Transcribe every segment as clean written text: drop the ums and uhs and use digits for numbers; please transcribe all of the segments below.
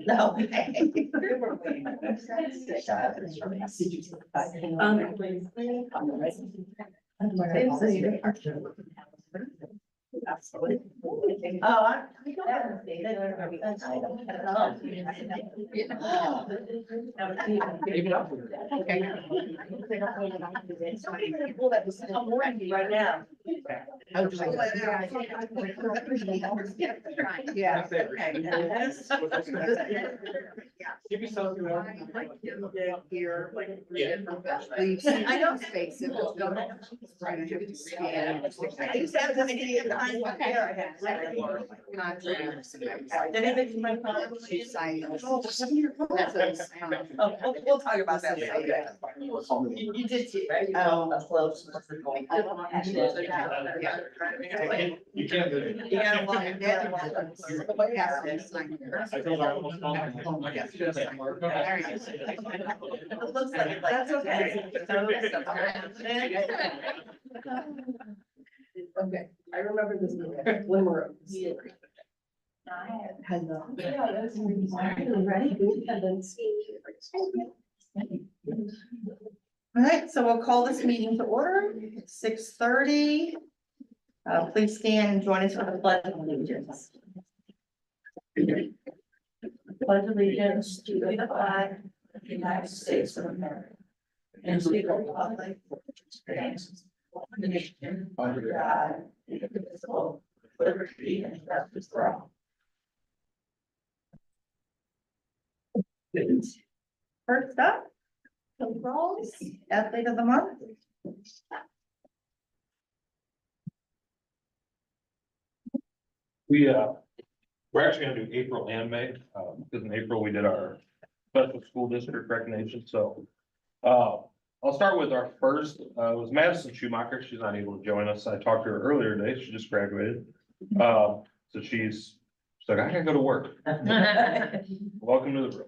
No. Oh, I don't have right now. Yeah. Give me something. Here, like. I know space. If it's going. I used to have this idea behind my hair. I had. Did anything from my phone? Oh, we'll talk about that. You did too, right? That's close. You can't do it. You gotta walk it down. I think I almost called it. It looks like it's like. That's okay. Okay, I remember this glimmer of. All right, so we'll call this meeting to order. It's 6:30. Please stand and join us for the pledge of allegiance. Pledge allegiance to the flag of the United States of America and to the republic for which it stands, one nation under God, indivisible, with liberty and justice for all. First up, the Rawls, athlete of the month. We're actually gonna do April and May, because in April we did our special school district recognition, so. I'll start with our first, was Madison Schumacher. She's not able to join us. I talked to her earlier today. She just graduated. So she's like, I gotta go to work. Welcome to the room.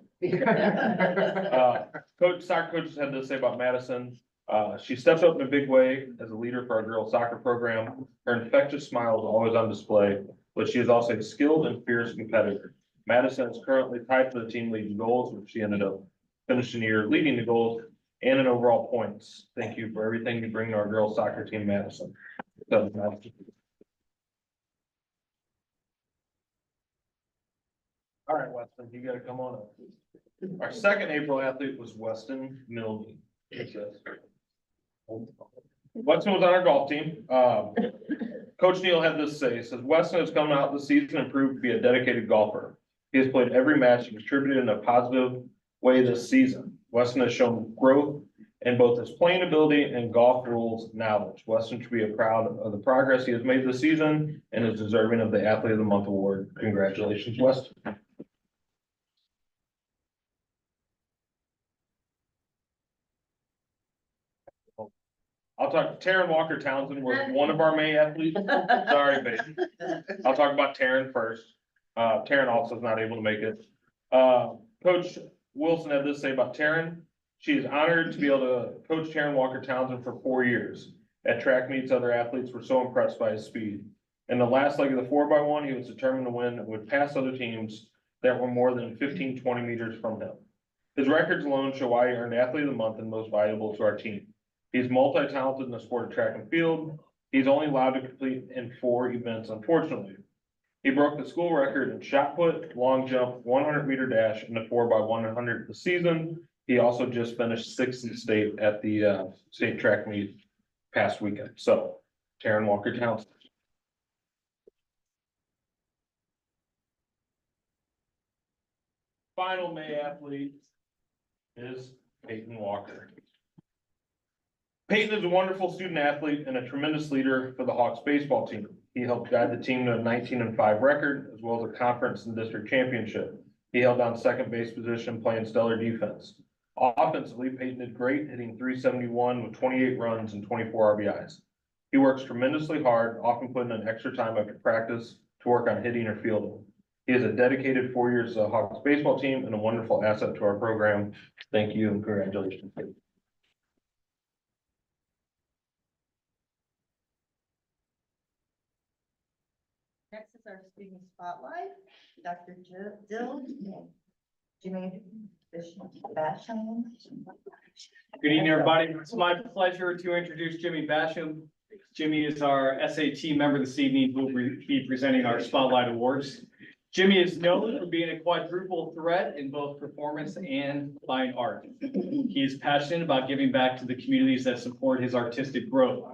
Soccer coaches had to say about Madison. She stepped up in a big way as a leader for our girls soccer program. Her infectious smile is always on display, but she is also a skilled and fierce competitor. Madison is currently tied for the team lead in goals, which she ended up finishing the year leading the goals and in overall points. Thank you for everything you bring to our girls soccer team, Madison. So, all right, Weston, you gotta come on up. Our second April athlete was Weston Milne. Weston was on our golf team. Coach Neal had this to say, he says, Weston has come out this season and proved to be a dedicated golfer. He has played every match and contributed in a positive way this season. Weston has shown growth in both his playing ability and golf rules knowledge. Weston should be proud of the progress he has made this season and is deserving of the Athlete of the Month award. Congratulations, Weston. I'll talk, Taryn Walker Townsend was one of our May athletes. Sorry, baby. I'll talk about Taryn first. Taryn also is not able to make it. Coach Wilson had this to say about Taryn. She is honored to be able to coach Taryn Walker Townsend for 4 years. At track meets, other athletes were so impressed by his speed. In the last leg of the 4x1, he was determined to win and would pass other teams that were more than 15, 20 meters from him. His records alone show why he earned Athlete of the Month and most valuable to our team. He's multi-talented in the sport of track and field. He's only allowed to complete in 4 events, unfortunately. He broke the school record in shot put, long jump, 100-meter dash, and the 4x100 this season. He also just finished 6th in state at the state track meet past weekend. So, Taryn Walker Townsend. Final May athlete is Peyton Walker. Peyton is a wonderful student athlete and a tremendous leader for the Hawks baseball team. He helped guide the team to a 19-5 record, as well as a conference and district championship. He held down second base position, playing stellar defense. Offensively, Peyton did great, hitting .371 with 28 runs and 24 RBIs. He works tremendously hard, often putting in extra time after practice to work on hitting or fielding. He is a dedicated 4 years to the Hawks baseball team and a wonderful asset to our program. Thank you and congratulations. our student spotlight, Dr. Jill, Jimmy Basham. Good evening, everybody. It's my pleasure to introduce Jimmy Basham. Jimmy is our SAT member this evening who will be presenting our Spotlight Awards. Jimmy is known for being a quadruple threat in both performance and fine art. He is passionate about giving back to the communities that support his artistic growth.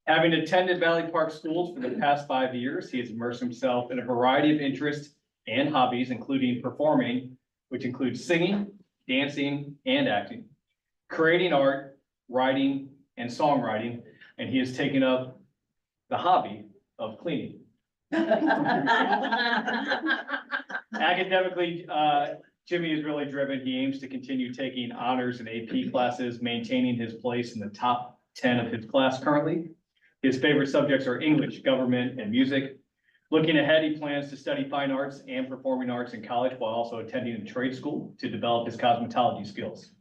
Having attended Valley Park schools for the past 5 years, he has immersed himself in a variety of interests and hobbies, including performing, which includes singing, dancing, and acting, creating art, writing, and songwriting, and he has taken up the hobby of cleaning. Academically, Jimmy is really driven. He aims to continue taking honors and AP classes, maintaining his place in the top 10 of his class currently. His favorite subjects are English, government, and music. Looking ahead, he plans to study fine arts and performing arts in college while also attending a trade school to develop his cosmetology skills.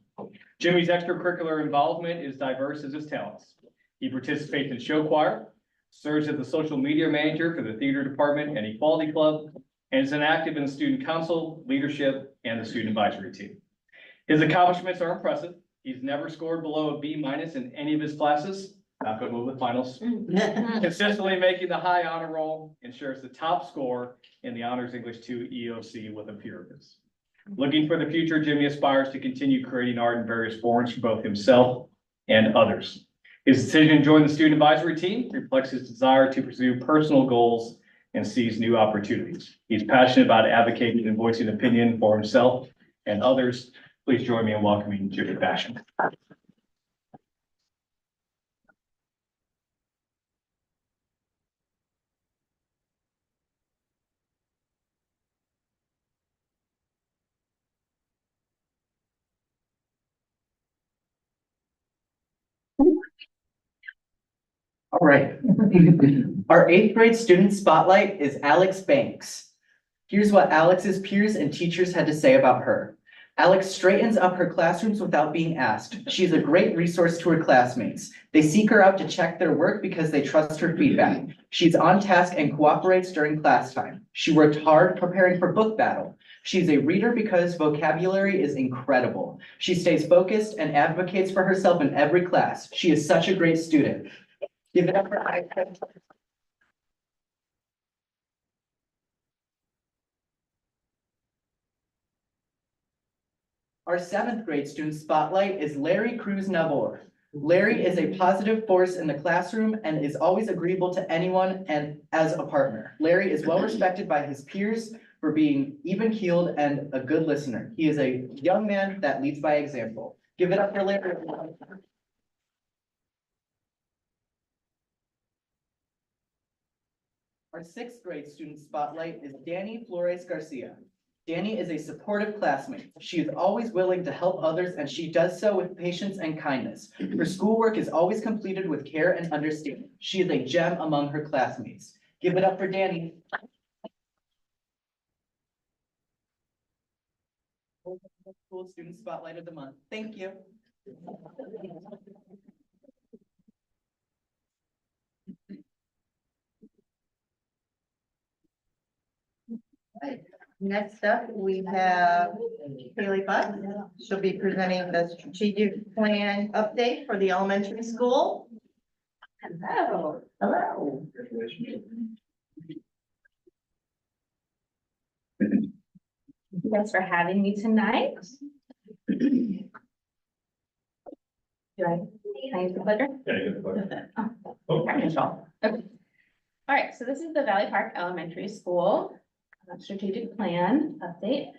Jimmy's extracurricular involvement is diverse as his talents. He participates in show choir, serves as the social media manager for the theater department and equality club, and is an active in the student council, leadership, and the student advisory team. His accomplishments are impressive. He's never scored below a B- in any of his classes. Not going to move with finals. Consistently making the high honor roll, ensures the top score in the Honors English 2 EOC with a peer of his. Looking for the future, Jimmy aspires to continue creating art in various forms for both himself and others. His decision to join the student advisory team reflects his desire to pursue personal goals and seize new opportunities. He's passionate about advocating and voicing opinion for himself and others. Please join me in welcoming Jimmy Basham. All right. Our 8th grade student spotlight is Alex Banks. Here's what Alex's peers and teachers had to say about her. Alex straightens up her classrooms without being asked. She's a great resource to her classmates. They seek her out to check their work because they trust her feedback. She's on task and cooperates during class time. She worked hard preparing for book battle. She's a reader because vocabulary is incredible. She stays focused and advocates for herself in every class. She is such a great student. Give it up for Alex. Our 7th grade student spotlight is Larry Cruz Navor. Larry is a positive force in the classroom and is always agreeable to anyone and as a partner. Larry is well respected by his peers for being even-keeled and a good listener. He is a young man that leads by example. Give it up for Larry. Our 6th grade student spotlight is Danny Flores Garcia. Danny is a supportive classmate. She is always willing to help others and she does so with patience and kindness. Her schoolwork is always completed with care and understanding. She is a gem among her classmates. Give it up for Danny. School student spotlight of the month. Thank you. Next up, we have Haley Buck. She'll be presenting the strategic plan update for the elementary school. Hello. Hello. Thanks for having me tonight. Do can I use the clicker? Control. Okay. All right, so this is the Valley Park Elementary School strategic plan update.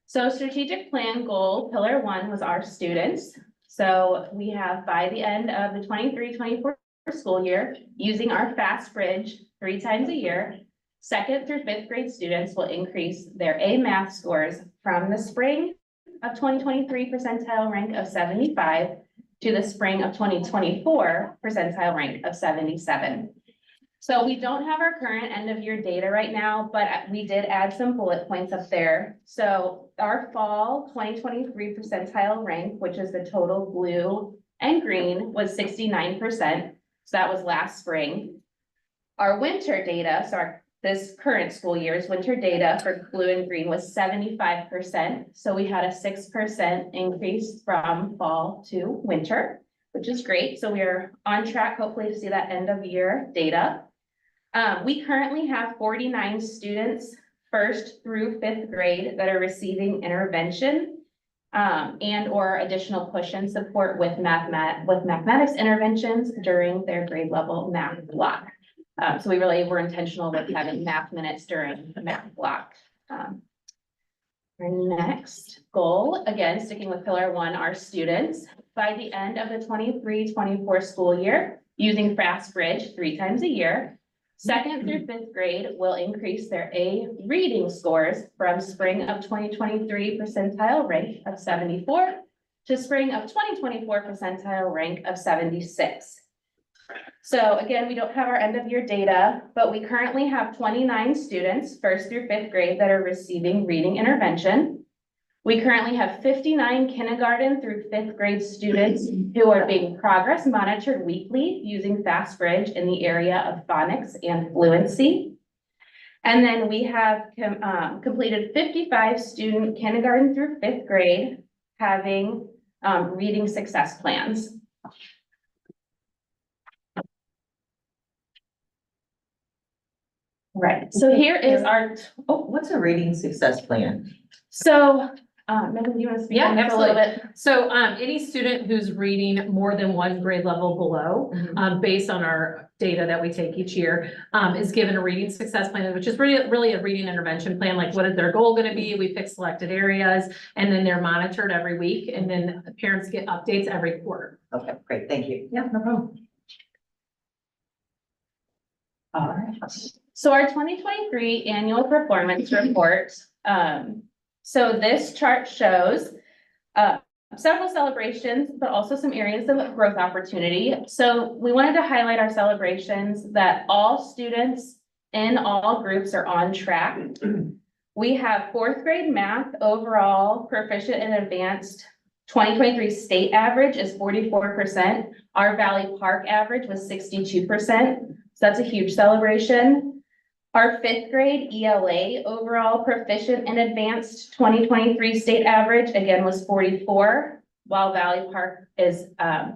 So strategic plan goal, pillar 1 was our students. So we have by the end of the 23-24 school year, using our fast bridge 3 times a year, 2nd through 5th grade students will increase their A math scores from the spring of 2023 percentile rank of 75 to the spring of 2024 percentile rank of 77. So we don't have our current end of year data right now, but we did add some bullet points up there. So our fall 2023 percentile rank, which is the total blue and green, was 69%. So that was last spring. Our winter data, so our this current school year's winter data for blue and green was 75%. So we had a 6% increase from fall to winter, which is great. So we are on track, hopefully, to see that end of year data. We currently have 49 students, 1st through 5th grade, that are receiving intervention and or additional push and support with mathematics interventions during their grade level math block. So we really were intentional with having math minutes during the math block. Our next goal, again, sticking with pillar 1, our students, by the end of the 23-24 school year, using Fast Bridge 3 times a year, 2nd through 5th grade will increase their A reading scores from spring of 2023 percentile rank of 74 to spring of 2024 percentile rank of 76. So again, we don't have our end of year data, but we currently have 29 students, 1st through 5th grade, that are receiving reading intervention. We currently have 59 kindergarten through 5th grade students who are being progress monitored weekly using Fast Bridge in the area of phonics and fluency. And then we have completed 55 student kindergarten through 5th grade having reading success plans. Right, so here is our, What's a reading success plan? so, Megan, do you want to speak Yeah, on this a little absolutely. bit? So, any student who's reading more than 1 grade level below, based on our data that we take each year, is given a reading success plan, which is really a reading intervention plan. Like, what is their goal gonna be? We pick selected areas, and then they're monitored every week, and then the parents get updates every quarter. Okay, great, thank you. Yeah, no problem. All right. So our 2023 annual performance report, so this chart shows several celebrations, but also some areas of growth opportunity. So we wanted to highlight our celebrations that all students in all groups are on track. We have 4th grade math overall proficient and advanced 2023 state average is 44%. Our Valley Park average was 62%. So that's a huge celebration. Our 5th grade ELA overall proficient and advanced 2023 state average again was 44, while Valley Park is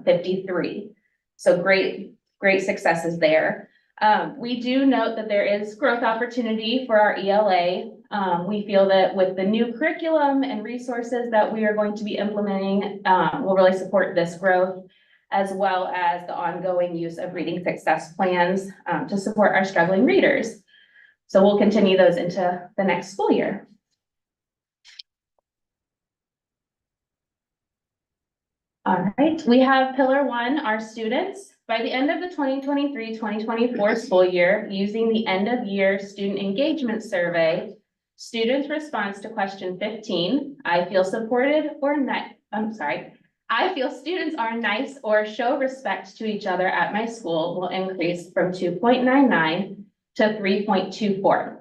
53. So great successes there. We do note that there is growth opportunity for our ELA. We feel that with the new curriculum and resources that we are going to be implementing, will really support this growth, as well as the ongoing use of reading success plans to support our struggling readers. So we'll continue those into the next school year. All right, we have pillar 1, our students. By the end of the 2023-2024 school year, using the end of year student engagement survey, students' response to question 15, I feel supported or not, I feel students are nice or show respect to each other at my school will increase from 2.99 to 3.24.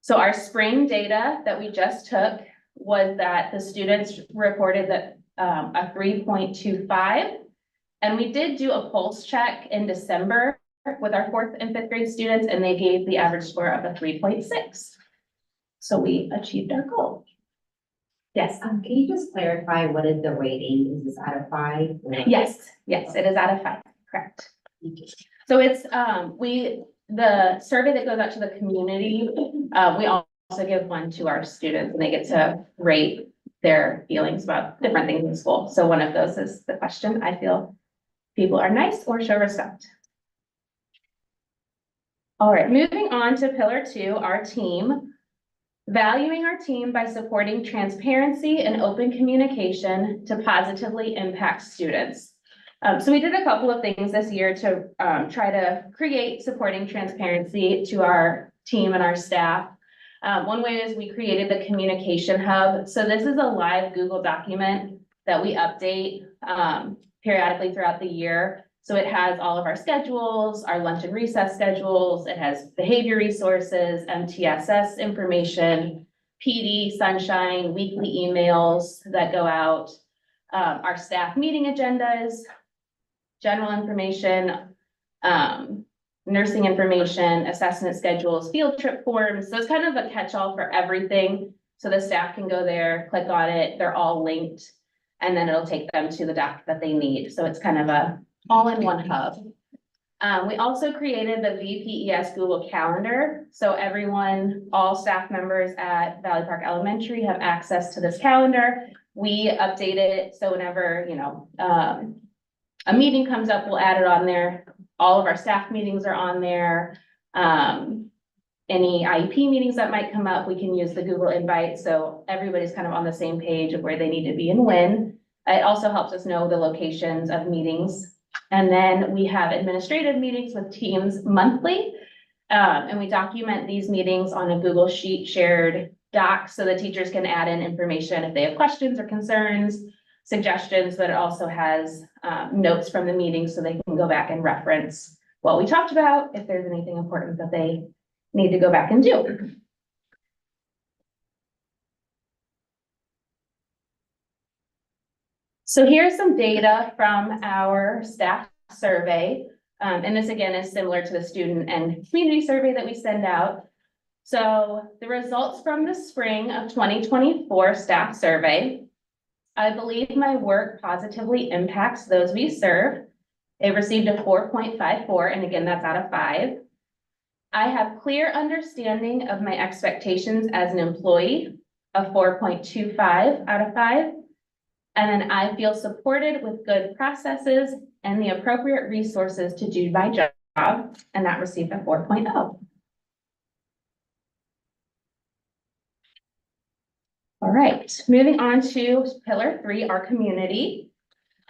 So our spring data that we just took was that the students reported that a 3.25. And we did do a pulse check in December with our 4th and 5th grade students, and they gave the average score of a 3.6. So we achieved our goal. Yes. Can you just clarify what is the rating? Is this out of 5? or- Yes, it is out of 5, correct. So it's, the survey that goes out to the community, we also give one to our students, and they get to rate their feelings about different things in school. So one of those is the question, I feel people are nice or show respect. All right, moving on to pillar 2, our team. Valuing our team by supporting transparency and open communication to positively impact students. So we did a couple of things this year to try to create supporting transparency to our team and our staff. One way is we created the communication hub. So this is a live Google document that we update periodically throughout the year. So it has all of our schedules, our lunch and recess schedules. It has behavior resources, MTSS information, PD, sunshine, weekly emails that go out, our staff meeting agendas, general information, nursing information, assessment schedules, field trip forms. So it's kind of a catch-all for everything. So the staff can go there, click on it, they're all linked, and then it'll take them to the doc that they need. So it's kind of a all-in-one hub. We also created the VPES Google Calendar. So everyone, all staff members at Valley Park Elementary have access to this calendar. We update it, so whenever, a meeting comes up, we'll add it on there. All of our staff meetings are on there. Any IEP meetings that might come up, we can use the Google invite, so everybody's kind of on the same page of where they need to be and when. It also helps us know the locations of meetings. And then we have administrative meetings with teams monthly. And we document these meetings on a Google Sheet shared doc, so the teachers can add in information if they have questions or concerns, suggestions, but it also has notes from the meeting so they can go back and reference what we talked about if there's anything important that they need to go back and do. So here's some data from our staff survey. And this again is similar to the student and community survey that we send out. So the results from the spring of 2024 staff survey. I believe my work positively impacts those we serve. It received a 4.54, and again, that's out of 5. I have clear understanding of my expectations as an employee, a 4.25 out of 5. And then I feel supported with good processes and the appropriate resources to do my job, and that received a 4.0. All right, moving on to pillar 3, our community.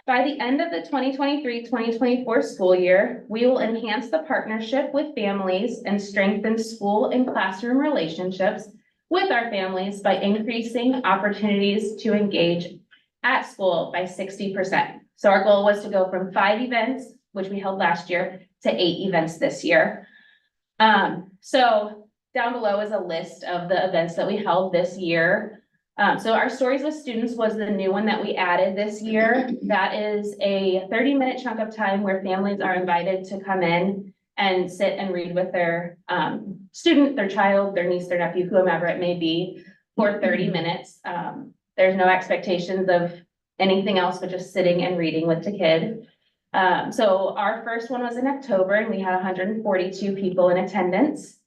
By the end of the 2023-2024 school year, we will enhance the partnership with families and strengthen school and classroom relationships with our families by increasing opportunities to engage at school by 60%. So our goal was to go from 5 events, which we held last year, to 8 events this year. So down below is a list of the events that we held this year. So our Stories with Students was the new one that we added this year. That is a 30-minute chunk of time where families are invited to come in and sit and read with their student, their child, their niece, their nephew, whomever it may be, for 30 minutes. There's no expectations of anything else but just sitting and reading with the kid. So our first one was in October, and we had 142 people in attendance.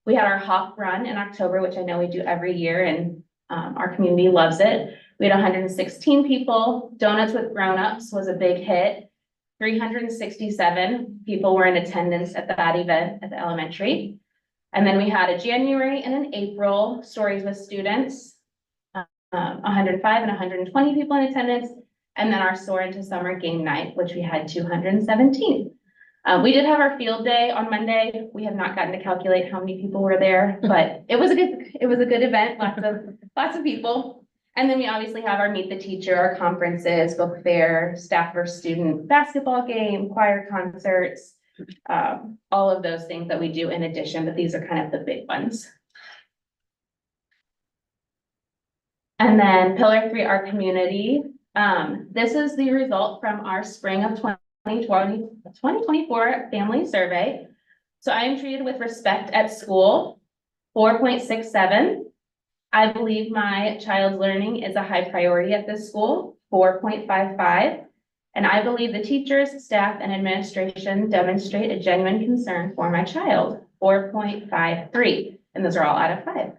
We had our Hawk Run in October, which I know we do every year, and our community loves it. We had 116 people. Donuts with Grown-ups was a big hit. 367 people were in attendance at that event at the elementary. And then we had a January and an April Stories with Students, 105 and 120 people in attendance. And then our Soar into Summer game night, which we had 217. We did have our field day on Monday. We have not gotten to calculate how many people were there, but it was a good event, lots of people. And then we obviously have our Meet the Teacher, our conferences, book fair, staff versus student basketball game, choir concerts, all of those things that we do in addition, but these are kind of the big ones. And then pillar 3, our community. This is the result from our spring of 2024 family survey. So I am treated with respect at school, 4.67. I believe my child's learning is a high priority at this school, 4.55. And I believe the teachers, staff, and administration demonstrate a genuine concern for my child, 4.53. And those are all out of 5.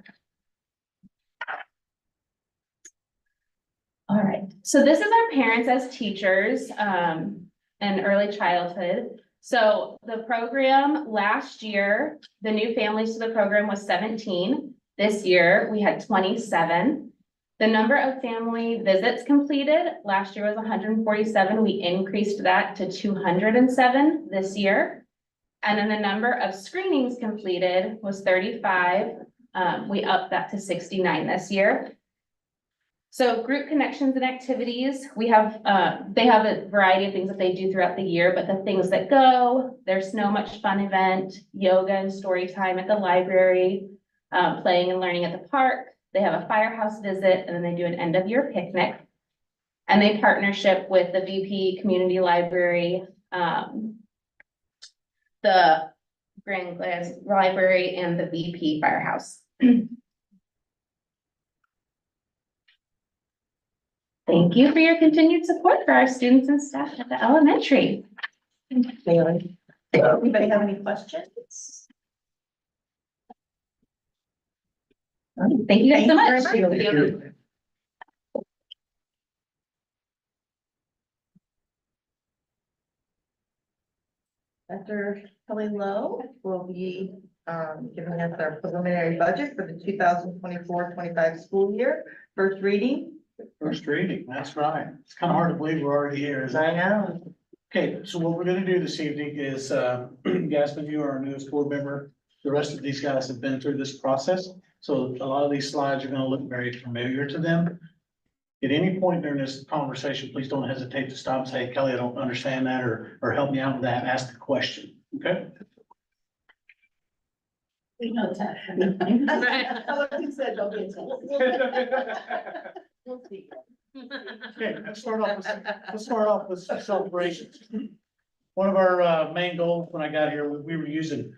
All right, so this is our parents as teachers and early childhood. So the program last year, the new families to the program was 17. This year, we had 27. The number of family visits completed last year was 147. We increased that to 207 this year. And then the number of screenings completed was 35. We upped that to 69 this year. So group connections and activities, we have, they have a variety of things that they do throughout the year, but the things that go, their Snow Much Fun event, yoga and story time at the library, playing and learning at the park. They have a firehouse visit, and then they do an end of year picnic. And they partnership with the VP Community Library, the Grand Glass Library, and the VP Firehouse. Thank you for your continued support for our students and staff at the elementary. Anybody have any questions? Thank you guys so much. Thank you very much. Dr. Kelly Lowe will be giving us our preliminary budget for the 2024-25 school year. First reading. First reading, that's right. It's kind of hard to believe we're already here, isn't it? I know. Okay, so what we're gonna do this evening is, Gaspin, you are our newest board member. The rest of these guys have been through this process, so a lot of these slides are gonna look very familiar to them. At any point during this conversation, please don't hesitate to stop and say, Kelly, I don't understand that, or help me out with that, ask the question, okay? We know that. I like you said, don't be We'll see. Okay, let's start off with some celebrations. One of our main goals when I got here, we were using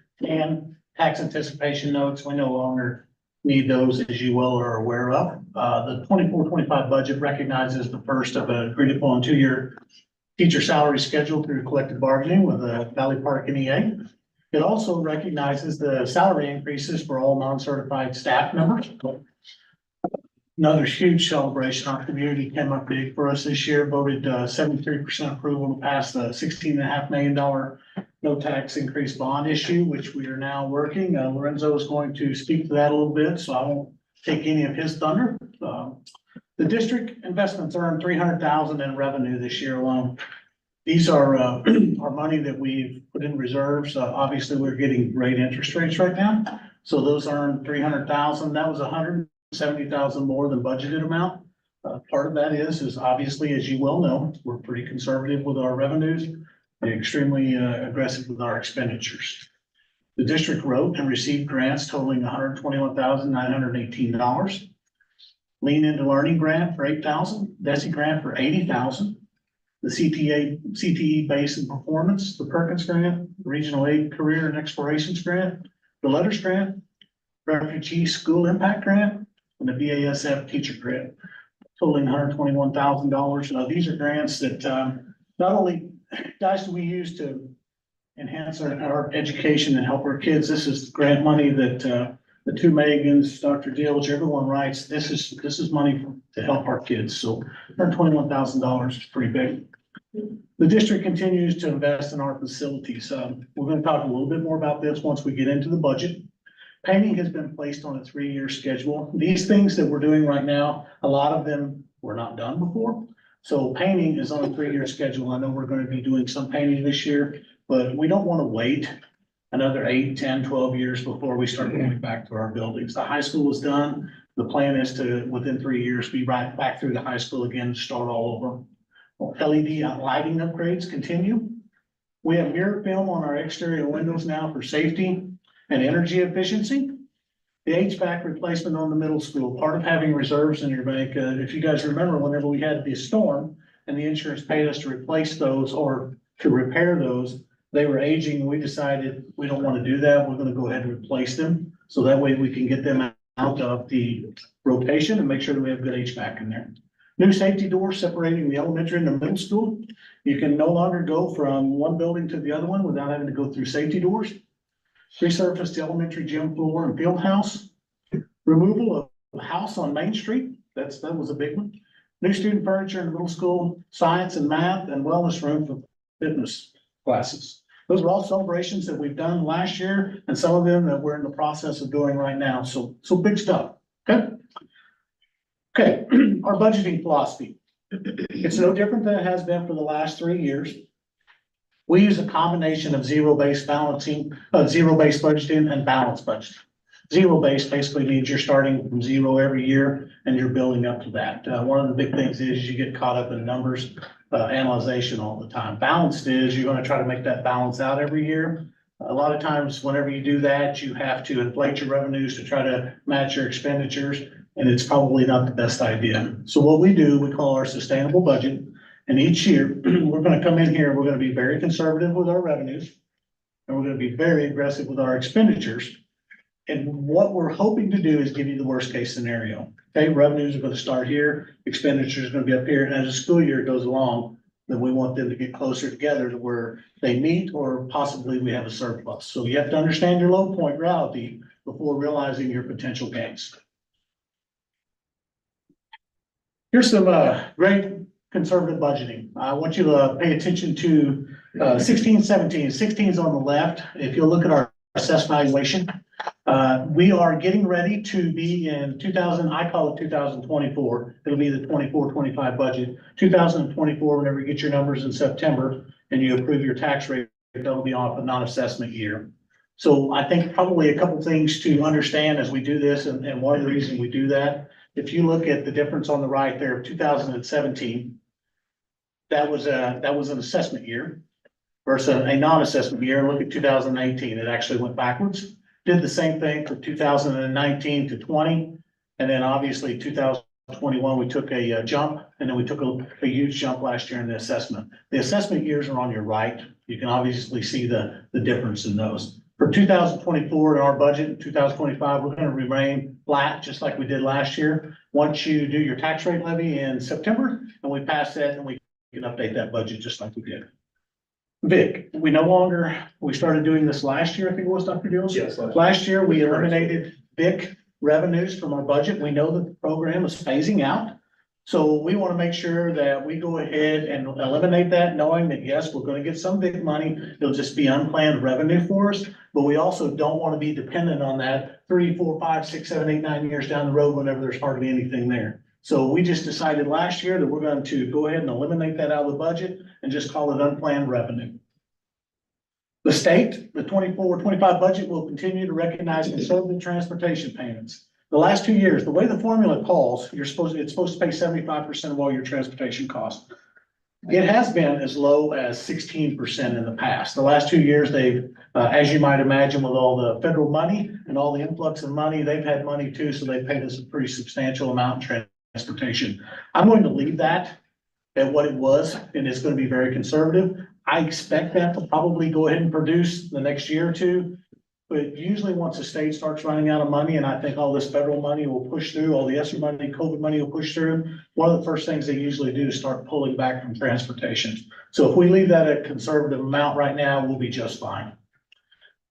tax anticipation notes. We no longer need those, as you well are aware of. The 24-25 budget recognizes the first of a agreed upon 2-year teacher salary schedule through collective bargaining with the Valley Park NEA. It also recognizes the salary increases for all non-certified staff members. Another huge celebration. Our community came up big for us this year, voted 73% approval to pass the $16.5 million no tax increase bond issue, which we are now working. Lorenzo is going to speak to that a little bit, so I won't take any of his thunder. The district investments earned $300,000 in revenue this year alone. These are our money that we've put in reserves. Obviously, we're getting great interest rates right now. So those earned $300,000. That was $170,000 more than budgeted amount. Part of that is obviously, as you well know, we're pretty conservative with our revenues and extremely aggressive with our expenditures. The district wrote and received grants totaling $121,918. Lean into Learning grant for $8,000, DESI grant for $80,000. The CTE base and performance, the Perkins grant, Regional Aid Career and Explorations grant, the Letters grant, Refugee School Impact grant, and the BASF teacher grant, totaling $121,000. Now, these are grants that not only, guys, do we use to enhance our education and help our kids. This is grant money that the two Megans, Dr. Dilge, everyone writes. This is money to help our kids. So $121,000 is pretty big. The district continues to invest in our facilities. We're going to talk a little bit more about this once we get into the budget. Painting has been placed on a 3-year schedule. These things that we're doing right now, a lot of them were not done before. So painting is on a 3-year schedule. I know we're going to be doing some painting this year, but we don't want to wait another 8, 10, 12 years before we start going back to our buildings. The high school is done. The plan is to, within 3 years, be right back through the high school again, start all over. LED lighting upgrades continue. We have mirror film on our exterior windows now for safety and energy efficiency. The HVAC replacement on the middle school, part of having reserves in your bank. If you guys remember, whenever we had the storm and the insurance paid us to replace those or to repair those, they were aging. We decided we don't want to do that. We're going to go ahead and replace them. So that way we can get them out of the rotation and make sure that we have good HVAC in there. New safety doors separating the elementary and the middle school. You can no longer go from one building to the other one without having to go through safety doors. Resurfaced the elementary gym floor and field house. Removal of a house on Main Street. That was a big one. New student furniture in the middle school, science and math and wellness room for fitness classes. Those are all celebrations that we've done last year and some of them that we're in the process of doing right now. So big stuff. Okay. Okay, our budgeting philosophy. It's no different than it has been for the last 3 years. We use a combination of zero-based budgeting and balanced budgeting. Zero-based basically means you're starting from zero every year and you're building up to that. One of the big things is you get caught up in numbers, analyzation all the time. Balanced is you're going to try to make that balance out every year. A lot of times whenever you do that, you have to inflate your revenues to try to match your expenditures. And it's probably not the best idea. So what we do, we call our sustainable budget. And each year, we're going to come in here, we're going to be very conservative with our revenues. and we're gonna be very aggressive with our expenditures. And what we're hoping to do is give you the worst case scenario. Okay, revenues are gonna start here, expenditures are gonna be up here, and as the school year goes along, then we want them to get closer together to where they meet or possibly we have a surplus. So you have to understand your low point reality before realizing your potential gains. Here's some great conservative budgeting. I want you to pay attention to 16, 17. 16 is on the left. If you'll look at our assessed valuation, we are getting ready to be in 2000, I call it 2024. It'll be the 24-25 budget. 2024, whenever you get your numbers in September and you approve your tax rate, that'll be off a non-assessment year. So I think probably a couple things to understand as we do this, and one of the reasons we do that, if you look at the difference on the right there, 2017, that was an assessment year versus a non-assessment year. Look at 2018, it actually went backwards. Did the same thing for 2019 to 20. And then obviously 2021, we took a jump, and then we took a huge jump last year in the assessment. The assessment years are on your right. You can obviously see the difference in those. For 2024 in our budget, in 2025, we're gonna remain flat, just like we did last year. Once you do your tax rate levy in September, and we pass that, and we can update that budget just like we did. Vic, we started doing this last year, I think it was, Dr. Dills? Yes. Last year, we eliminated Vic revenues from our budget. We know that the program is phasing out. So we want to make sure that we go ahead and eliminate that, knowing that, yes, we're going to get some big money. It'll just be unplanned revenue for us. But we also don't want to be dependent on that 3, 4, 5, 6, 7, 8, 9 years down the road whenever there's hardly anything there. So we just decided last year that we're going to go ahead and eliminate that out of the budget and just call it unplanned revenue. The state, the 24-25 budget will continue to recognize conservative transportation payments. The last 2 years, the way the formula calls, it's supposed to pay 75% of all your transportation costs. It has been as low as 16% in the past. The last 2 years, they've, as you might imagine, with all the federal money and all the influx of money, they've had money too, so they paid us a pretty substantial amount in transportation. I'm going to leave that at what it was, and it's going to be very conservative. I expect that to probably go ahead and produce the next year or two. But usually once the state starts running out of money, and I think all this federal money will push through, all the ESSER money, COVID money will push through, one of the first things they usually do is start pulling back from transportation. So if we leave that at a conservative amount right now, we'll be just fine.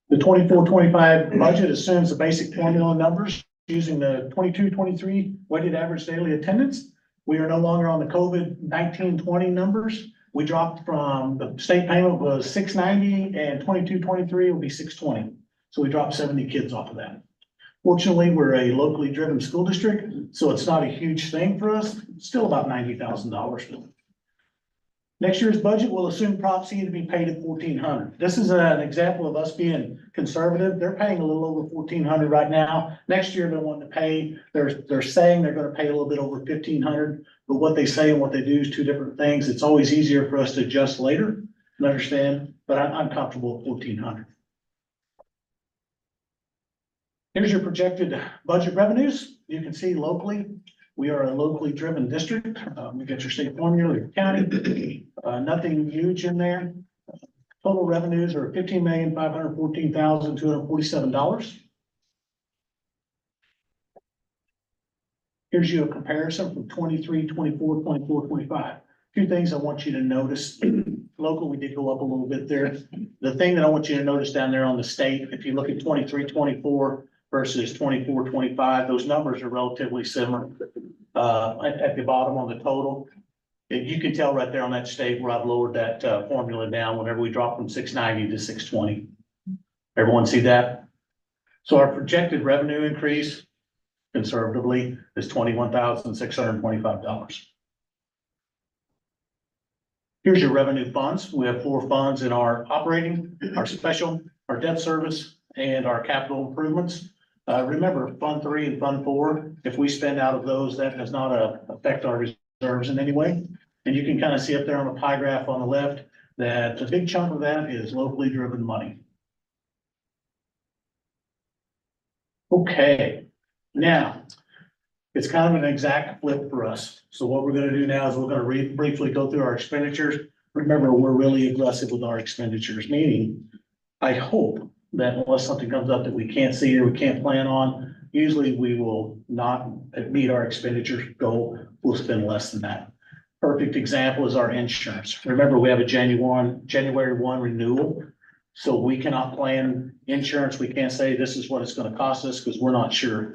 The 24-25 budget assumes the basic formula numbers using the 22-23 weighted average daily attendance. We are no longer on the COVID-19 20 numbers. We dropped from the state payment was 690 and 22-23 will be 620. So we dropped 70 kids off of that. Fortunately, we're a locally driven school district, so it's not a huge thing for us. It's still about $90,000. Next year's budget will assume Prop C to be paid at $1,400. This is an example of us being conservative. They're paying a little over $1,400 right now. Next year, they're wanting to pay, they're saying they're going to pay a little bit over $1,500, but what they say and what they do is two different things. It's always easier for us to adjust later and understand, but I'm comfortable with $1,400. Here's your projected budget revenues. You can see locally, we are a locally driven district. We got your state formula, your county, nothing huge in there. Total revenues are $15,514,247. Here's you a comparison from 23, 24, 24, 25. Two things I want you to notice. Local, we did go up a little bit there. The thing that I want you to notice down there on the state, if you look at 23, 24, versus 24, 25, those numbers are relatively similar. At the bottom on the total, you can tell right there on that state where I've lowered that formula down whenever we drop from 690 to 620. Everyone see that? So our projected revenue increase conservatively is $21,625. Here's your revenue funds. We have 4 funds in our operating, our special, our debt service, and our capital improvements. Remember, Fund 3 and Fund 4, if we spend out of those, that does not affect our reserves in any way. And you can kind of see up there on the pie graph on the left that a big chunk of that is locally driven money. Okay, now it's kind of an exact flip for us. So what we're going to do now is we're going to briefly go through our expenditures. Remember, we're really aggressive with our expenditures, meaning I hope that unless something comes up that we can't see or we can't plan on, usually we will not meet our expenditure goal. We'll spend less than that. Perfect example is our insurance. Remember, we have a January 1 renewal. So we cannot plan insurance. We can't say this is what it's gonna cost us because we're not sure.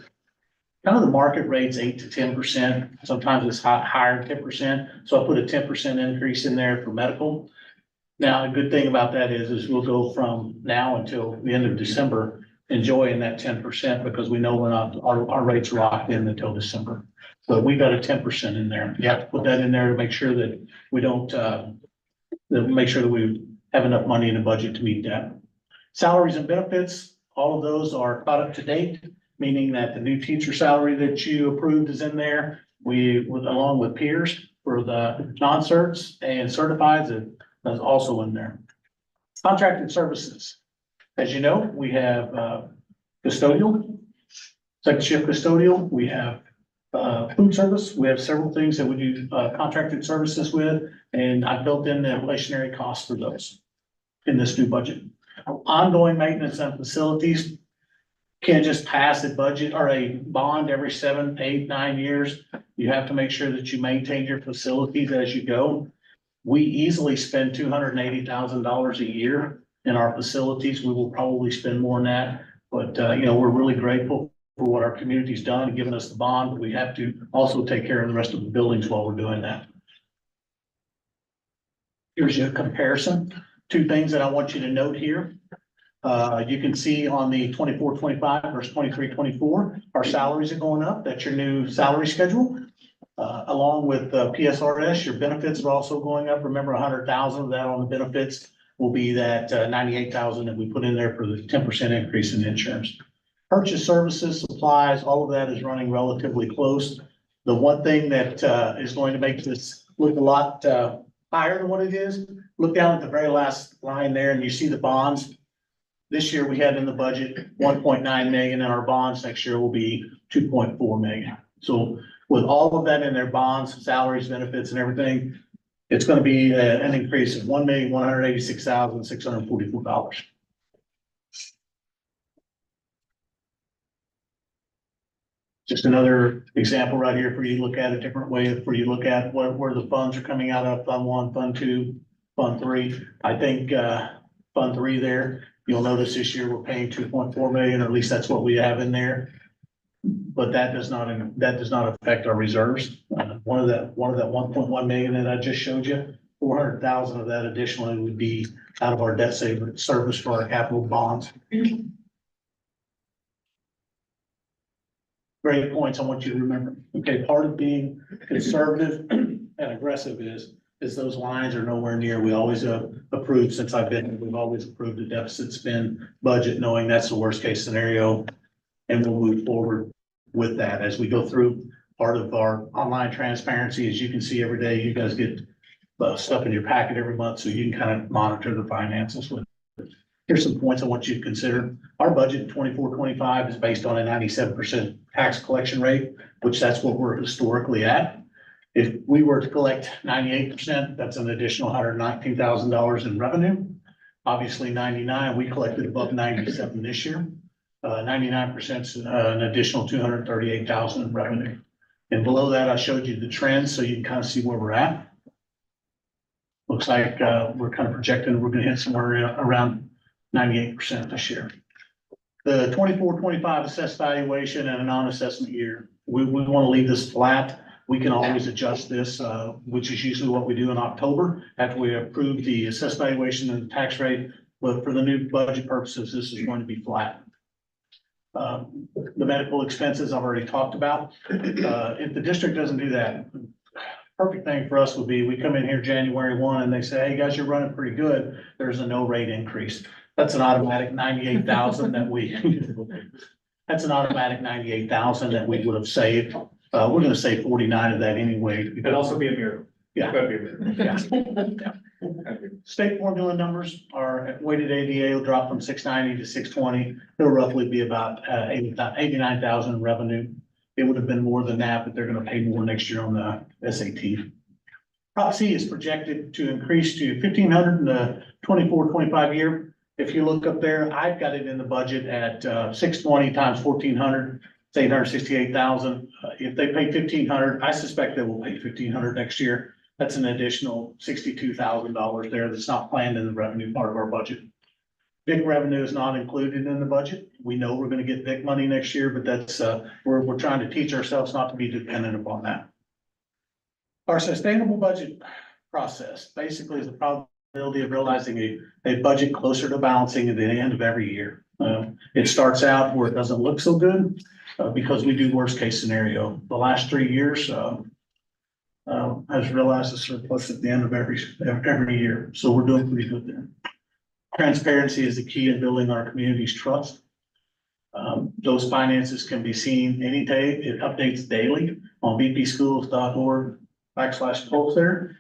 Kind of the market rate's 8 to 10%. Sometimes it's higher than 10%. So I put a 10% increase in there for medical. Now, a good thing about that is we'll go from now until the end of December enjoying that 10% because we know we're not, our rates are locked in until December. But we got a 10% in there. You have to put that in there to make sure that we don't, make sure that we have enough money in the budget to meet that. Salaries and benefits, all of those are caught up to date, meaning that the new teacher salary that you approved is in there. Along with peers for the non-certs and certifieds, that's also in there. Contracted services. As you know, we have custodial, second shift custodial, we have food service, we have several things that we do contracted services with, and I built in the inflationary costs for those in this new budget. Ongoing maintenance on facilities can't just pass a budget or a bond every 7, 8, 9 years. You have to make sure that you maintain your facilities as you go. We easily spend $280,000 a year in our facilities. We will probably spend more than that, but we're really grateful for what our community's done and given us the bond, but we have to also take care of the rest of the buildings while we're doing that. Here's your comparison. Two things that I want you to note here. You can see on the 24-25 versus 23-24, our salaries are going up. That's your new salary schedule. Along with PSRS, your benefits are also going up. Remember, 100,000 of that on the benefits will be that 98,000 that we put in there for the 10% increase in insurance. Purchase services, supplies, all of that is running relatively close. The one thing that is going to make this look a lot higher than what it is, look down at the very last line there and you see the bonds. This year we had in the budget 1.9 million, and our bonds next year will be 2.4 million. So with all of that in their bonds, salaries, benefits and everything, it's going to be an increase of $1,186,644. Just another example right here for you to look at a different way, for you to look at where the funds are coming out of, Fund 1, Fund 2, Fund 3. I think Fund 3 there, you'll notice this year we're paying 2.4 million, or at least that's what we have in there. But that does not affect our reserves. One of that 1.1 million that I just showed you, 400,000 of that additionally would be out of our debt service for our capital bonds. Great points I want you to remember. Okay, part of being conservative and aggressive is those lines are nowhere near. We always approved, since I've been, we've always approved a deficit spend budget, knowing that's the worst case scenario. And we'll move forward with that as we go through part of our online transparency. As you can see every day, you guys get stuff in your packet every month, so you can kind of monitor the finances with it. Here's some points I want you to consider. Our budget 24-25 is based on a 97% tax collection rate, which that's what we're historically at. If we were to collect 98%, that's an additional $119,000 in revenue. Obviously 99, we collected above 97 this year. 99% is an additional 238,000 in revenue. And below that, I showed you the trends so you can kind of see where we're at. Looks like we're kind of projecting we're going to hit somewhere around 98% this year. The 24-25 assessed valuation and a non-assessment year. We want to leave this flat. We can always adjust this, which is usually what we do in October after we approve the assessed valuation and the tax rate. But for the new budget purposes, this is going to be flat. The medical expenses I've already talked about. If the district doesn't do that, perfect thing for us would be we come in here January 1 and they say, hey guys, you're running pretty good. There's a no rate increase. That's an automatic 98,000 that that's an automatic 98,000 that we would have saved. We're going to save 49 of that anyway. It could also be a miracle. Yeah. Could be a miracle. Yeah. State formula numbers are weighted ADA will drop from 690 to 620. It'll roughly be about 89,000 in revenue. It would have been more than that, but they're going to pay more next year on the SAT. Prop C is projected to increase to 1,500 in the 24-25 year. If you look up there, I've got it in the budget at 620 times 1,400, it's 868,000. If they pay 1,500, I suspect they will pay 1,500 next year. That's an additional $62,000 there that's not planned in the revenue part of our budget. Big revenue is not included in the budget. We know we're gonna get big money next year, but that's, we're trying to teach ourselves not to be dependent upon that. Our sustainable budget process basically is the probability of realizing a budget closer to balancing at the end of every year. It starts out where it doesn't look so good, because we do worst case scenario. The last 3 years, has realized a surplus at the end of every year. So we're doing pretty good there. Transparency is the key in building our community's trust. Those finances can be seen any day. It updates daily on bpschools.org/pulse there.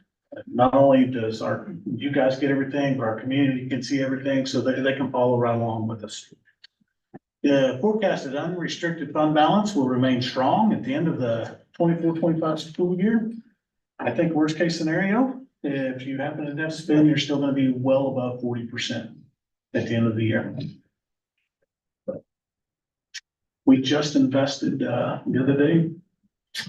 Not only does you guys get everything, but our community can see everything so that they can follow right along with us. The forecasted unrestricted fund balance will remain strong at the end of the 24-25 school year. I think worst case scenario, if you happen to have spend, you're still gonna be well above 40% at the end of the year. We just invested, the other day, I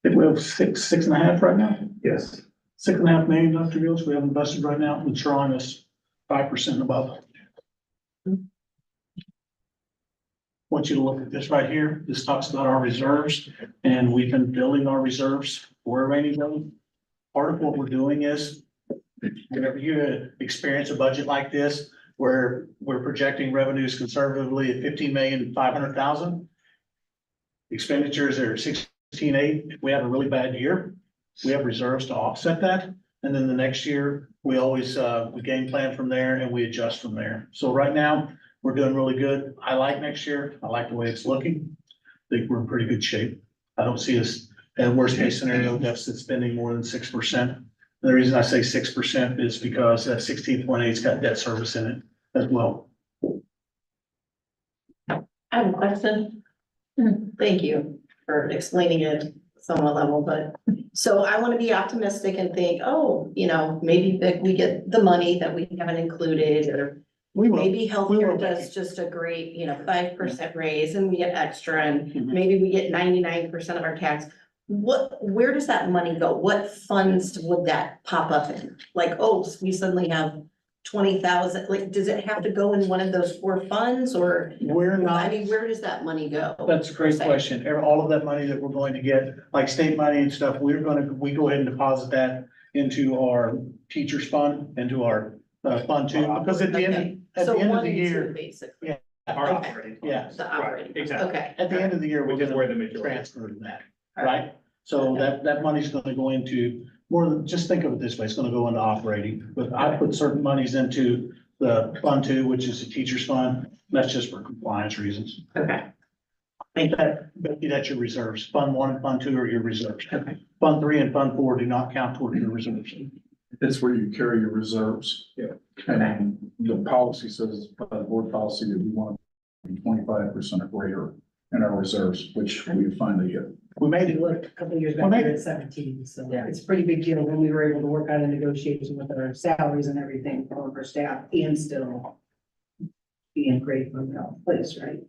think we have six and a half right now. Yes. $6.5 million Dr. Gills, we have invested right now, it's drawing us 5% above. Want you to look at this right here. This talks about our reserves, and we've been building our reserves for a rainy day. Part of what we're doing is, whenever you experience a budget like this, where we're projecting revenues conservatively at 15,500,000. Expenditures are 16.8. If we have a really bad year, we have reserves to offset that. And then the next year, we always, we game plan from there and we adjust from there. So right now, we're doing really good. I like next year. I like the way it's looking. I think we're in pretty good shape. I don't see us at worst case scenario deficit spending more than 6%. The reason I say 6% is because that 16.8's got debt service in it as well. I have a question. Thank you for explaining it somewhat level, but so I want to be optimistic and think, oh, maybe we get the money that we haven't included, or We will. maybe We healthcare will. does just a great, 5% raise and we get extra and Mhm. maybe we get 99% of our tax. Where does that money go? What funds would that pop up in? Like, oh, we suddenly have 20,000, like, does it have to go in one of those 4 funds or? We're I not, mean, where does that money go? that's a great question. All of that money that we're going to get, like state money and stuff, we go ahead and deposit that into our teachers fund, into our fund too, because at the Okay, at so the end of 1 the and 2 year, basically, yeah. Our Okay. operating. Yeah. the operating, exactly. okay. At the end of the year, we're Which is where the gonna majority. transfer that, right? So that money's gonna go into more than, just think of it this way, it's gonna go into operating, but I put certain monies into the fund 2, which is the teachers fund. That's just for compliance reasons. Okay. Thank you. That's your reserves. Fund 1 and fund 2 are your reserves. Okay. Fund 3 and fund 4 do not count toward your reserves. It's where you carry your reserves. Yeah. And the policy says, the board policy, that we want to be 25% or greater in our reserves, which we finally hit. We made We it. looked a couple of years Well, back, we maybe- were at 17, so Yeah. it's a pretty big deal when we were able to work out a negotiation with our salaries and everything for all of our staff and still be in great place, right?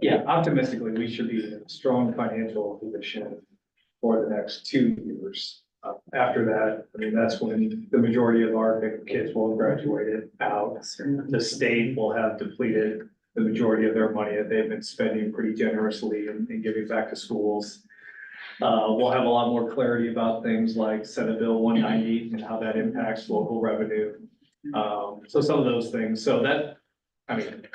Yeah, optimistically, we should be in a strong financial position for the next 2 years. After that, I mean, that's when the majority of our kids will have graduated out. The state will have depleted the majority of their money that they've been spending pretty generously and giving back to schools. We'll have a lot more clarity about things like Senate Bill 190 and how that impacts local revenue. So some of those things, so that, I mean,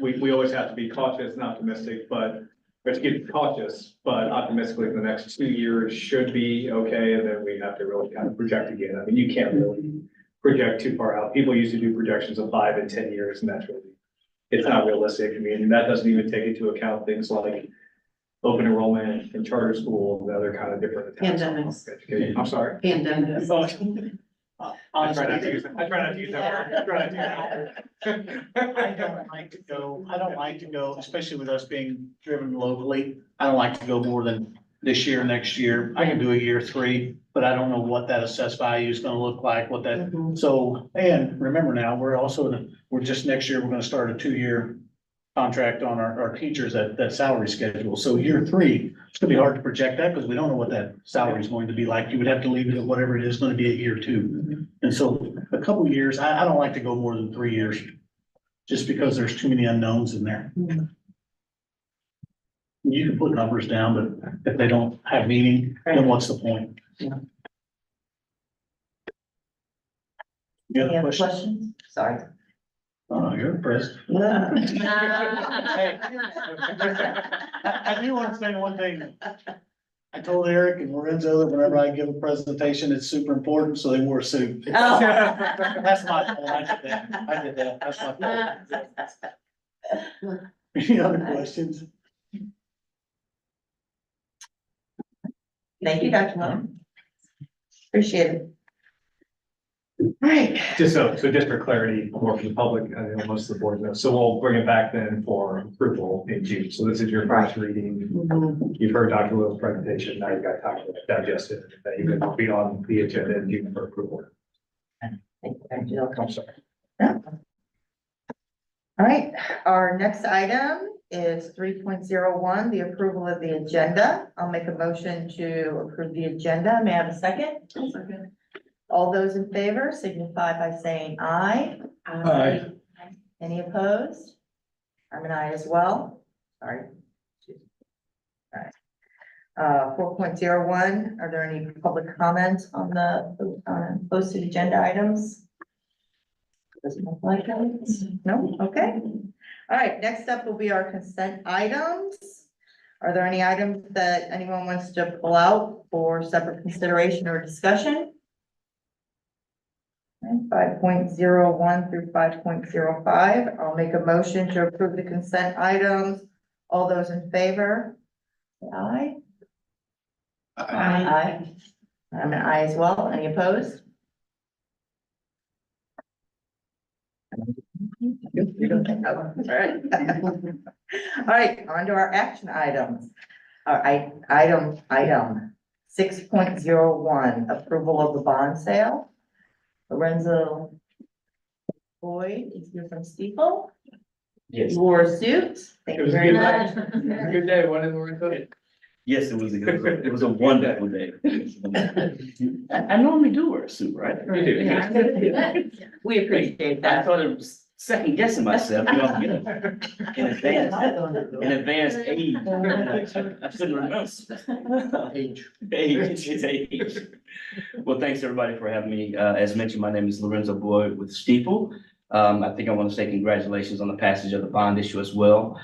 we always have to be cautious and optimistic, but we have to get cautious, but optimistically the next 2 years should be okay, and then we have to really kind of project again. I mean, you can't really project too far out. People used to do projections of 5 and 10 years, and that's really, it's not realistic. I mean, that doesn't even take into account things like open enrollment in charter schools and other kind of different attacks on Pandemics. education. I'm sorry. Pandemic. I try not to use that word. I try not to use that I don't like to go, especially with us being driven locally. I don't like to go more than this year, next year. I can do a year 3, but I don't know what that assessed value is gonna look like, what that, Mhm. so, and remember now, we're also, we're just next year, we're gonna start a 2-year contract on our teachers, that salary schedule. So year 3, it's gonna be hard to project that because we don't know what that salary is going to be like. You would have to leave it at whatever it is gonna be at year 2. And so a couple of years, I don't like to go more than 3 years, just because there's too many unknowns in there. You can put numbers down, but if they don't have meaning, then what's the point? Yeah. You Any have a other question? questions? Sorry. Oh, you're impressed. I do want to say one thing. I told Eric and Lorenzo that whenever I give a presentation, it's super important, so they wore a suit. Oh. That's my fault. I did that. That's my fault. Any other questions? Thank you, Dr. Long. Appreciate it. All right. Just so just for clarity, more for the public, I know most of the board knows, so we'll bring it back then for approval in June. So this is your first reading. You've heard Dr. Will's presentation, now you've got time to digest it, and then you can be on the agenda in June for approval. Thank you, Dr. Long. I'm sorry. All right, our next item is 3.01, the approval of the agenda. I'll make a motion to approve the agenda. May I have a second? Second. All those in favor signify by saying aye. Aye. Any opposed? I'm an aye as well. Sorry. All right. 4.01, are there any public comments on the posted agenda items? Doesn't look like it. No, okay. All right, next up will be our consent items. Are there any items that anyone wants to pull out for separate consideration or discussion? 5.01 through 5.05. I'll make a motion to approve the consent items. All those in favor? Say aye. Aye. I'm an aye as well. Any opposed? All right. All right, on to our action items. All right, item 6.01, approval of the bond sale. Lorenzo Boyd is here from Steeple. Yes, You wore a suit. Thank It you was a very good much. day. Good day, what is it? yes, it was a wonderful day. I normally do wear a suit, right? You do. We appreciate I that. thought it was second guessing myself, you know, in advance age. I couldn't remember. Age. Age, it's age. Well, thanks everybody for having me. As mentioned, my name is Lorenzo Boyd with Steeple. I think I want to say congratulations on the passage of the bond issue as well.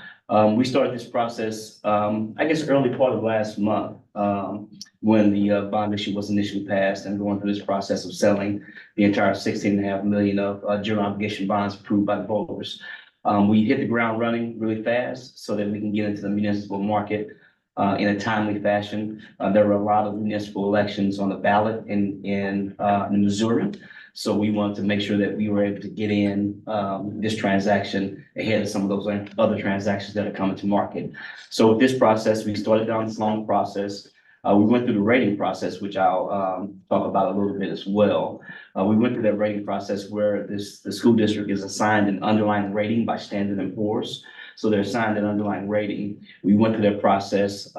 We started this process, I guess, early part of last month, when the bond issue was initially passed and going through this process of selling the entire 16.5 million of general obligation bonds approved by the voters. We hit the ground running really fast so that we can get into the municipal market in a timely fashion. There were a lot of municipal elections on the ballot in Missouri. So we wanted to make sure that we were able to get in this transaction ahead of some of those other transactions that are coming to market. So with this process, we started down this long process. We went through the rating process, which I'll talk about a little bit as well. We went through that rating process where the school district is assigned an underlying rating by Standard & Poor's. So they're assigned an underlying rating. We went through that process.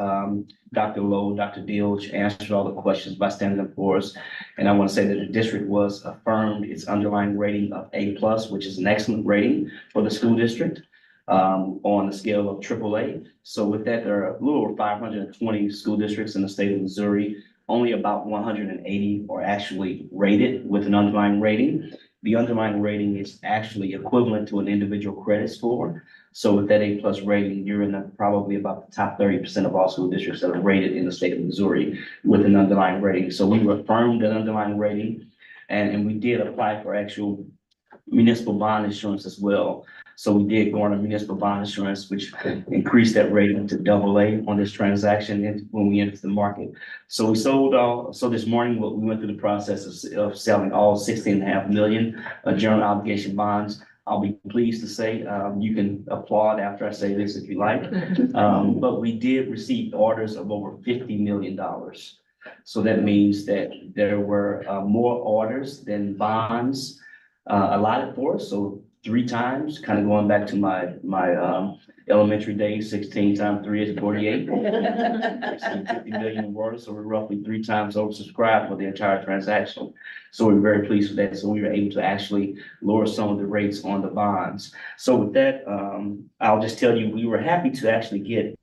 Dr. Lowe, Dr. Dilge answered all the questions by Standard & Poor's. And I want to say that the district was affirmed its underlying rating of A+, which is an excellent rating for the school district on the scale of AAA. So with that, there are a little over 520 school districts in the state of Missouri. Only about 180 are actually rated with an underlying rating. The underlying rating is actually equivalent to an individual credit score. So with that A+ rating, you're in probably about the top 30% of all school districts that are rated in the state of Missouri with an underlying rating. So we affirmed that underlying rating, and we did apply for actual municipal bond insurance as well. So we did go on a municipal bond insurance, which increased that rating to AA on this transaction when we entered the market. So we sold all, so this morning, we went through the process of selling all 16.5 million general obligation bonds. I'll be pleased to say, you can applaud after I say this if you like. But we did receive orders of over $50 million So that means that there were more orders than bonds allotted for us. So 3 times, kind of going back to my elementary days, 16 times 3 is 48. 50 million in orders, so we're roughly 3 times oversubscribed for the entire transaction. So we're very pleased with that. So we were able to actually lower some of the rates on the bonds. So with that, I'll just tell you, we were happy to actually get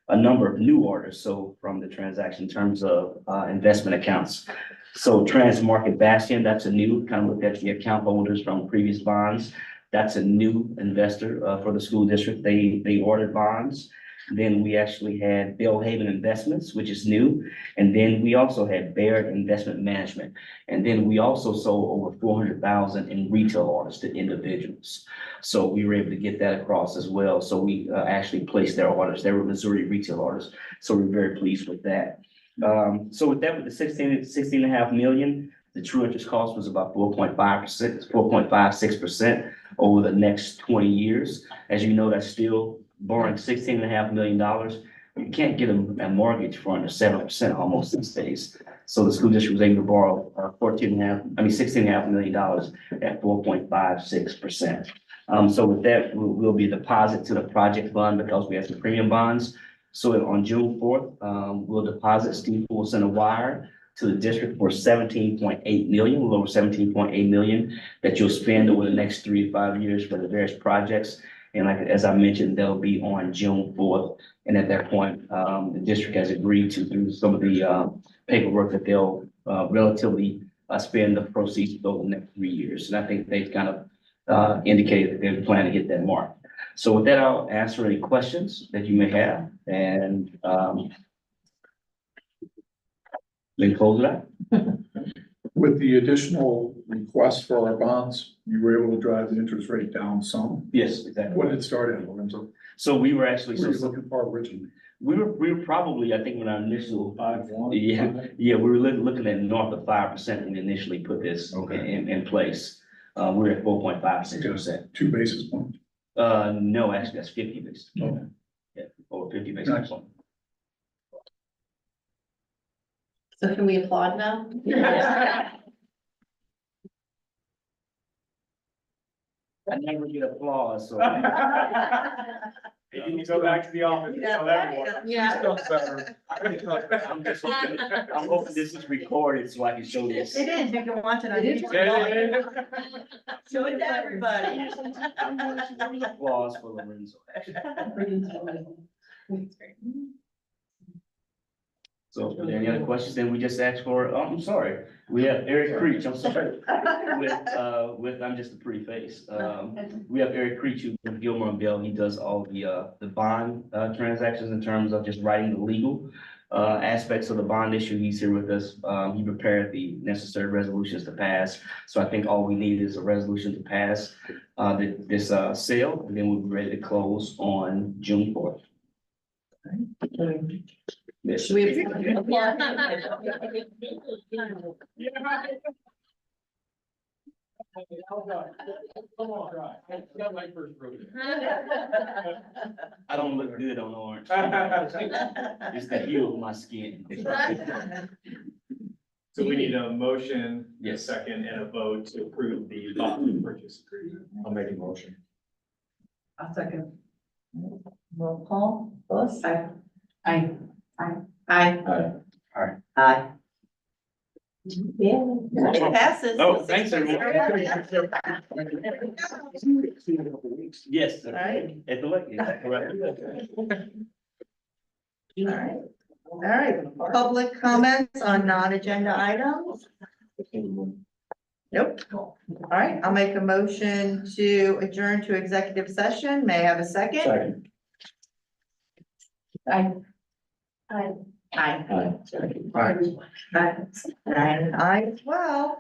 a number of new orders. So from the transaction in terms of investment accounts. So Transmarket Bastion, that's a new, kind of looked at the account holders from previous bonds. That's a new investor for the school district. They ordered bonds. Then we actually had Bellhaven Investments, which is new. And then we also had Baird Investment Management. And then we also sold over 400,000 in retail orders to individuals. So we were able to get that across as well. So we actually placed their orders. They were Missouri retail orders. So we're very pleased with that. So with that, with the 16.5 million, the true interest cost was about 4.5%, 4.56% over the next 20 years. As you know, that's still borrowing $16.5 million. You can't get a mortgage for under 7% almost these days. So the school district was able to borrow $16.5 million at 4.56%. So with that, we'll be a deposit to the project fund because we have some premium bonds. So on June 4th, we'll deposit, Steve will send a wire to the district for 17.8 million, a little over 17.8 million that you'll spend over the next 3 to 5 years for the various projects. And like, as I mentioned, they'll be on June 4th. And at that point, the district has agreed to, through some of the paperwork, that they'll relatively spend the proceeds over the next 3 years. And I think they've kind of indicated that they plan to hit that mark. So with that, I'll answer any questions that you may have, and then close it out. With the additional requests for our bonds, you were able to drive the interest rate down some. Yes, exactly. What did it start at, Lorenzo? So we were actually, What were you looking for originally? we were probably, I think, when our initial, 5.1? yeah, we were looking at north of 5% when we initially put this Okay. in place. We were at 4.56%. 2 basis points. No, actually, that's 50 basis. Okay. Yeah, over 50 basis Nice. points. So can we applaud now? I never get applause, so. You can go back to the office and tell everyone. Yeah. I'm just hoping, I'm hoping this is recorded so I can show this. It is, you can watch it on It is. YouTube. Show it to everybody. Applause for Lorenzo. So, are there any other questions? Then we just asked for, oh, I'm sorry, we have Eric Creech, I'm sorry. I'm just a pretty face. We have Eric Creech, who from Gilmore and Bell, he does all the bond transactions in terms of just writing the legal aspects of the bond issue. He's here with us. He prepared the necessary resolutions to pass. So I think all we need is a resolution to pass this sale, and then we'll be ready to close on June 4th. Yes. Should we? I don't look good on orange. It's the hue of my skin. So we need a motion, a Yes. second, and a vote to approve the bond purchase agreement. I'll make a motion. I'll second. Roll call, Phyllis? Aye. Aye. Aye. Aye. Aye. Yeah. It passes. Oh, thanks, everyone. Yes. Right. At the lake, yeah, correct. All right. All right, public comments on non-agenda items? Nope. All right, I'll make a motion to adjourn to executive session. May I have a second? Second. Aye. Aye. Aye. Aye. And I as well.